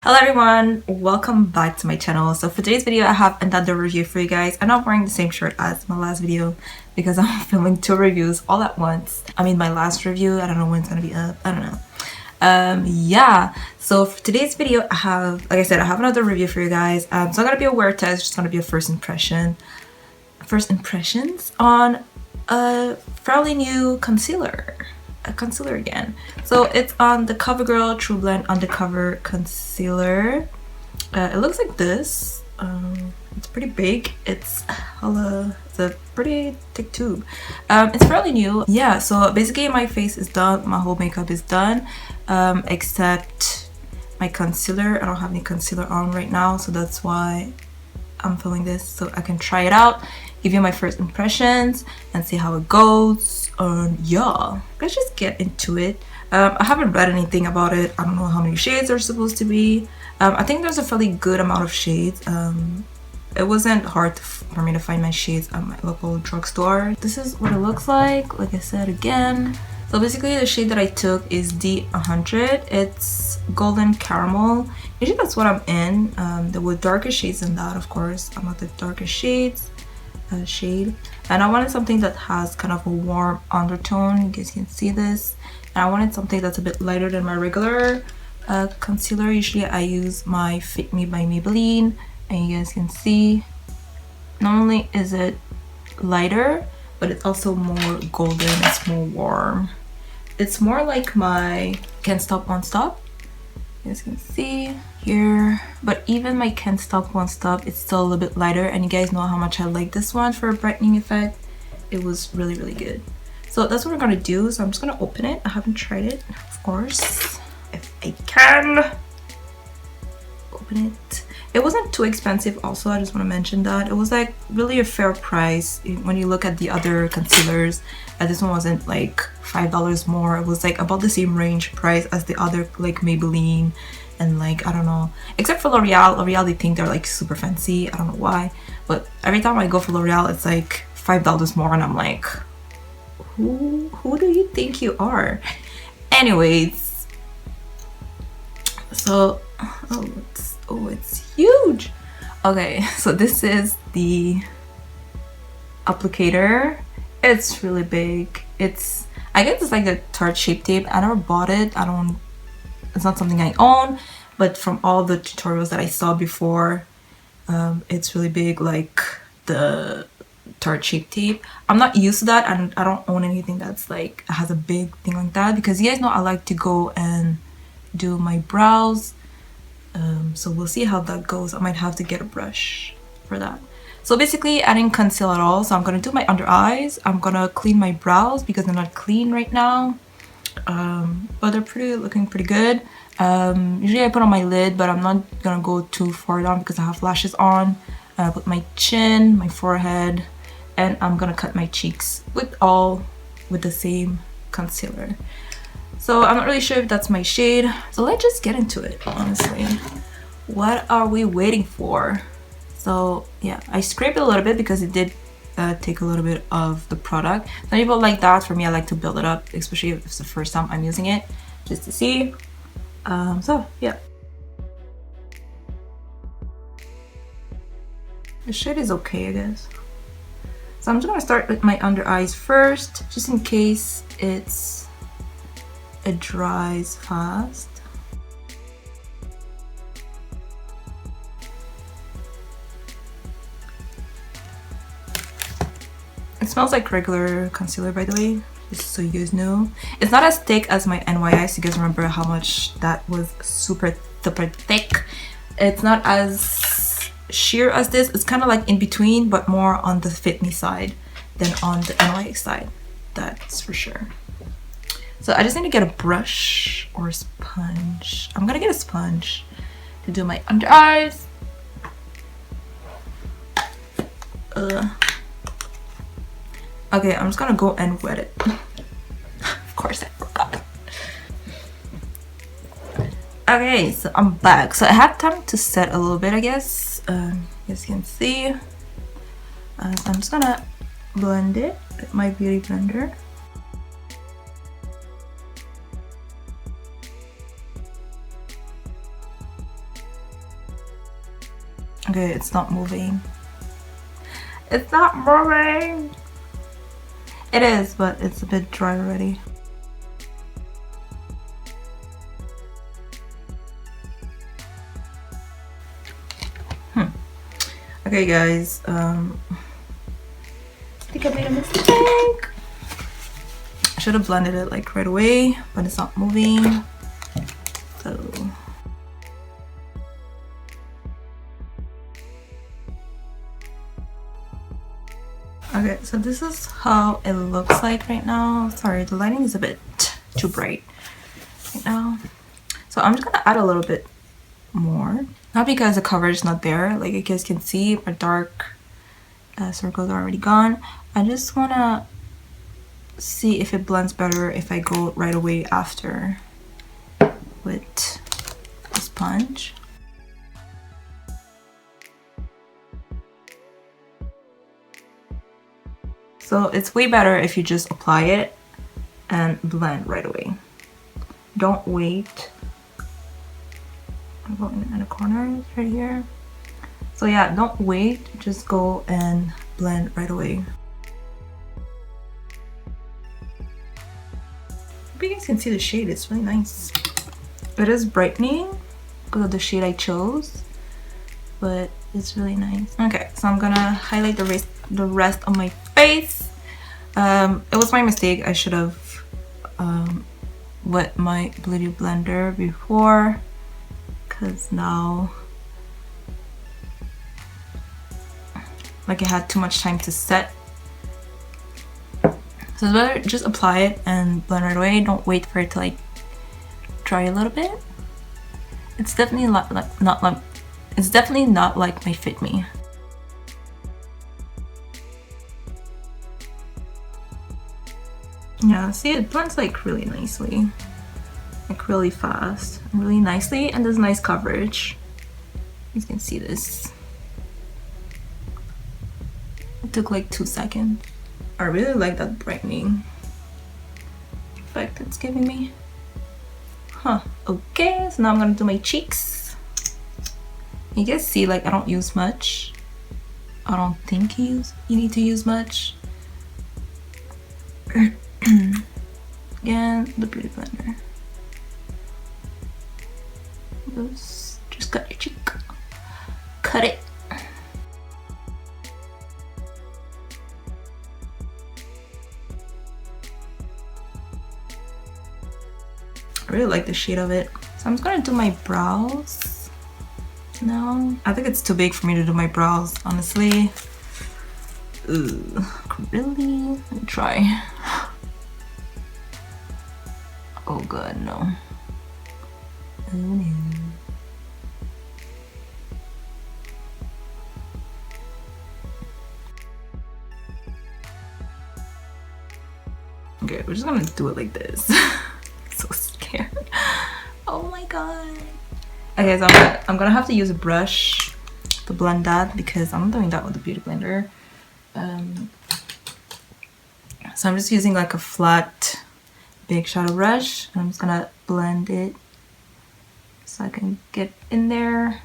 Hello everyone, welcome back to my channel. So for today's video I have another review for you guys. I'm not wearing the same shirt as my last video because I'm filming two reviews all at once. I mean my last review, I don't know when it's gonna be up, I don't know. Yeah, so for today's video I have, like I said, I have another review for you guys. So it's not gonna be a wear test, it's just gonna be a first impressions on a fairly new concealer. A concealer again. So it's on the Covergirl Trueblend Undercover Concealer. It looks like this. It's pretty big. It's a pretty thick tube. It's fairly new. Yeah, so basically my face is done, my whole makeup is done, except my concealer. I don't have any concealer on right now, so that's why I'm filming this, so I can try it out, give you my first impressions and see how it goes. Yeah, let's just get into it. I haven't read anything about it. I don't know how many shades are supposed to be. I think there's a fairly good amount of shades. It wasn't hard for me to find my shades at my local drugstore. This is what it looks like I said again. So basically the shade that I took is D100. It's golden caramel. Usually that's what I'm in. There were darker shades than that, of course. I'm not the darkest shade. And I wanted something that has kind of a warm undertone. You guys can see this. And I wanted something that's a bit lighter than my regular concealer. Usually I use my Fit Me by Maybelline, and you guys can see not only is it lighter, but it's also more golden. It's more warm. It's more like my Can't Stop Won't Stop. You guys can see here, but even my Can't Stop Won't Stop, it's still a little bit lighter, and you guys know how much I like this one for a brightening effect. It was really good. So that's what we're gonna do. So I'm just gonna open it. I haven't tried it, of course. If I can open it. It wasn't too expensive also, I just want to mention that. It was like really a fair price when you look at the other concealers. This one wasn't like $5 more. It was like about the same range price as the other, like Maybelline and like, I don't know, except for L'Oreal, they think they're like super fancy. I don't know why, but every time I go for L'Oreal it's like $5 more, and I'm like, who do you think you are? Anyways, so it's huge. Okay, so this is the applicator. It's really big. I guess it's like a Tarte Shape Tape. I never bought it. It's not something I own, but from all the tutorials that I saw before, it's really big, like the Tarte Shape Tape. I'm not used to that, and I don't own anything that's like has a big thing like that, because you guys know I like to go and do my brows. So we'll see how that goes. I might have to get a brush for that. So basically I didn't conceal at all, so I'm gonna do my under eyes. I'm gonna clean my brows because they're not clean right now, but they're looking pretty good. Usually I put on my lid, but I'm not gonna go too far down because I have lashes on. Put my chin, my forehead, and I'm gonna cut my cheeks with the same concealer. So I'm not really sure if that's my shade, so let's just get into it. Honestly, what are we waiting for? So yeah, I scraped it a little bit because it did take a little bit of the product. Some people like that. For me, I like to build it up, especially if it's the first time I'm using it, just to see. So yeah, the shade is okay, I guess. So I'm just gonna start with my under eyes first, just in case it dries fast. It smells like regular concealer, by the way, just so you guys know. It's not as thick as my NYS. You guys remember how much that was super thick. It's not as sheer as this. It's kind of like in between, but more on the Fit Me side than on the NYX side. That's for sure. So I just need to get a brush or a sponge. I'm gonna get a sponge to do my under eyes. Okay, I'm just gonna go and wet it. Of course I forgot. Okay, so I'm back. So I had time to set a little bit, I guess. You guys can see. I'm just gonna blend it with my beauty blender. Okay, it's not moving. It's not moving! It is, but it's a bit dry already. Okay guys, I think I made a mistake. I should have blended it like right away, but it's not moving. So okay, so this is how it looks like right now. Sorry, the lighting is a bit too bright right now. So I'm just gonna add a little bit more. Not because the coverage is not there, like you guys can see my dark circles are already gone. I just wanna see if it blends better if I go right away after with a sponge. So it's way better if you just apply it and blend right away. Don't wait. I'm going in the corners right here. So yeah, don't wait, just go and blend right away. Hope you guys can see the shade, it's really nice. It is brightening because of the shade I chose, but it's really nice. Okay, so I'm gonna highlight the rest of my face. It was my mistake. I should have wet my beauty blender before, because now like it had too much time to set. So it's better just apply it and blend right away. Don't wait for it to like dry a little bit. It's definitely not like my Fit Me. Yeah, see, it blends like really nicely, like really fast and really nicely, and there's nice coverage. You can see this. It took like 2 seconds. I really like that brightening effect it's giving me. Huh, okay, so now I'm gonna do my cheeks. You guys see, like, I don't use much. I don't think you need to use much. Again, the beauty blender. Just cut your cheek. Cut it. I really like the shade of it. So I'm just gonna do my brows now. I think it's too big for me to do my brows, honestly. Ugh, really? Let me try. Oh god, no. Oh no. Okay, we're just gonna do it like this. So scared. Oh my god. Okay, so I'm gonna have to use a brush to blend that because I'm not doing that with the beauty blender. So I'm just using like a flat big shadow brush, and I'm just gonna blend it so I can get in there.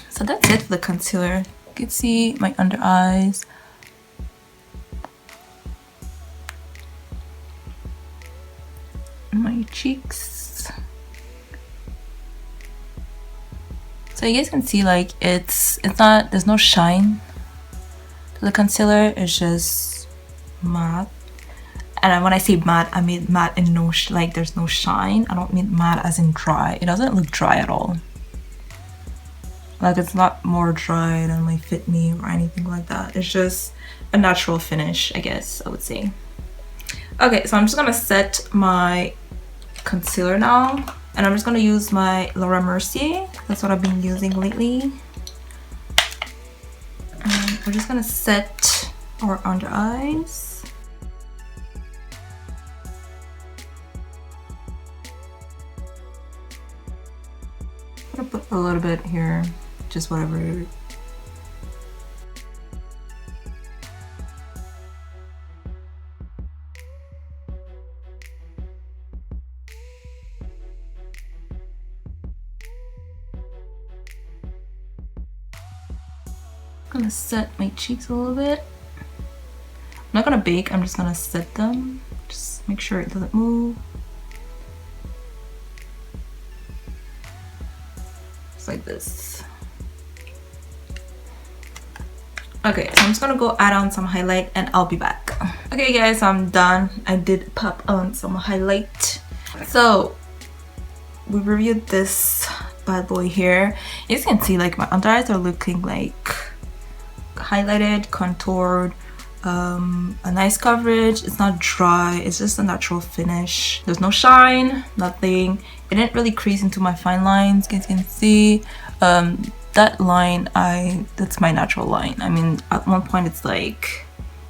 So that's it for the concealer. You can see my under eyes. My cheeks. So you guys can see, like, it's not, there's no shine to the concealer. It's just matte. And when I say matte, I mean matte and no like there's no shine. I don't mean matte as in dry. It doesn't look dry at all. Like, it's not more dry than my Fit Me or anything like that. It's just a natural finish, I guess I would say. Okay, so I'm just gonna set my concealer now, and I'm just gonna use my Laura Mercier. That's what I've been using lately. And we're just gonna set our under eyes. I'm gonna put a little bit here just whatever. I'm gonna set my cheeks a little bit. I'm not gonna bake, I'm just gonna set them. Just make sure it doesn't move. Just like this. Okay, so I'm just gonna go add on some highlight and I'll be back. Okay guys, I'm done. I did pop on some highlight. So we reviewed this bad boy here. You can see like my under eyes are looking like highlighted, contoured, a nice coverage. It's not dry, it's just a natural finish. There's no shine, nothing. It didn't really crease into my fine lines. You guys can see that line, that's my natural line. I mean, at one point it's like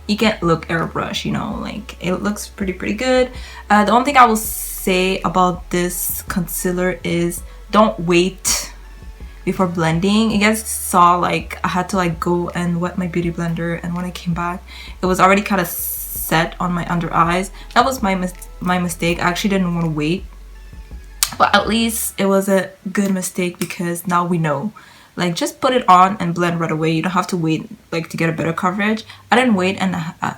you can't look airbrush, you know, like it looks pretty good. The only thing I will say about this concealer is don't wait before blending. You guys saw like I had to like go and wet my beauty blender, and when I came back it was already kind of set on my under eyes. That was my mistake. I actually didn't want to wait, but at least it was a good mistake because now we know. Like just put it on and blend right away. You don't have to wait like to get a better coverage. I didn't wait, and I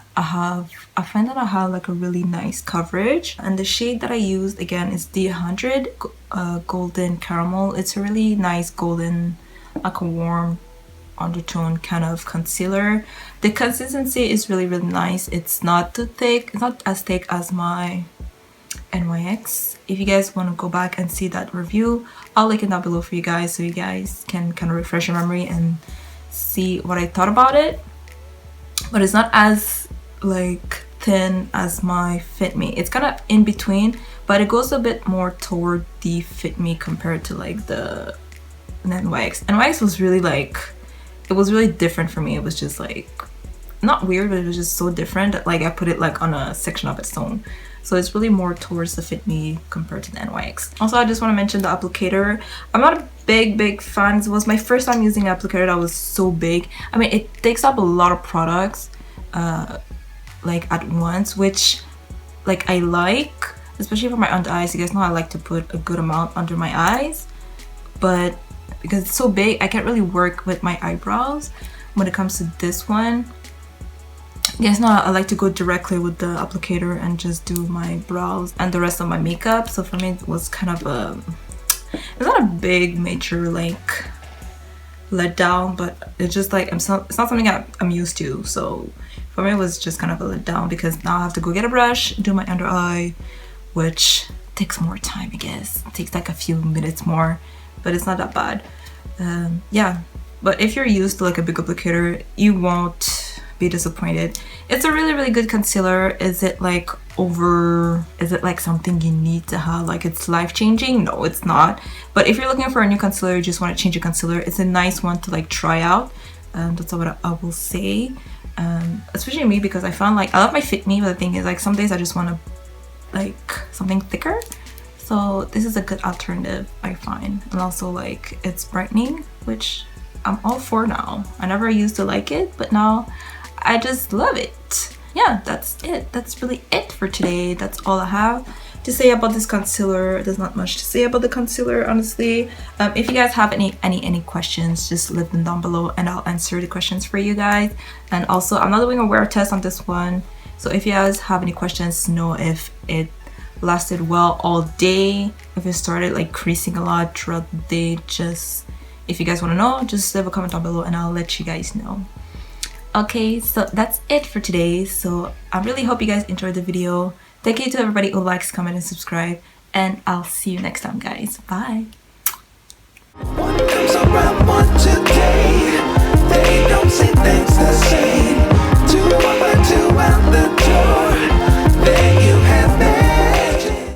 find that I have like a really nice coverage. And the shade that I used again is the 100 Golden Caramel. It's a really nice golden, like a warm undertone kind of concealer. The consistency is really nice. It's not too thick. It's not as thick as my NYX. If you guys want to go back and see that review, I'll link it down below for you guys so you guys can kind of refresh your memory and see what I thought about it. But it's not as like thin as my Fit Me. It's kind of in between, but it goes a bit more toward the Fit Me compared to like the NYX. NYX was really like, it was really different for me. It was just like not weird, but it was just so different that like I put it like on a section of its own. So it's really more towards the Fit Me compared to the NYX. Also, I just want to mention the applicator. I'm not a big fan. It was my first time using an applicator that was so big. I mean, it takes up a lot of products like at once, which like I like, especially for my under eyes. You guys know I like to put a good amount under my eyes, but because it's so big, I can't really work with my eyebrows when it comes to this one. Yes, no, I like to go directly with the applicator and just do my brows and the rest of my makeup. So for me it was kind of a, it's not a big major like letdown, but it's just like it's not something I'm used to. So for me it was just kind of a letdown because now I have to go get a brush, do my under eye, which takes more time, I guess. It takes like a few minutes more, but it's not that bad. Yeah, but if you're used to like a big applicator, you won't be disappointed. It's a really good concealer. Is it like something you need to have, like it's life-changing? No, it's not. But if you're looking for a new concealer, you just want to change your concealer, it's a nice one to like try out. That's what I will say. Especially me, because I found like I love my Fit Me, but the thing is like some days I just want to like something thicker. So this is a good alternative, I find. And also like it's brightening, which I'm all for now. I never used to like it, but now I just love it. Yeah, that's it. That's really it for today. That's all I have to say about this concealer. There's not much to say about the concealer, honestly. If you guys have any questions, just leave them down below and I'll answer the questions for you guys. And also, I'm not doing a wear test on this one, so if you guys have any questions to know if it lasted well all day, if it started like creasing a lot throughout the day, just if you guys want to know, just leave a comment down below and I'll let you guys know. Okay, so that's it for today. So I really hope you guys enjoyed the video. Thank you to everybody who likes, comment, and subscribe, and I'll see you next time, guys. Bye.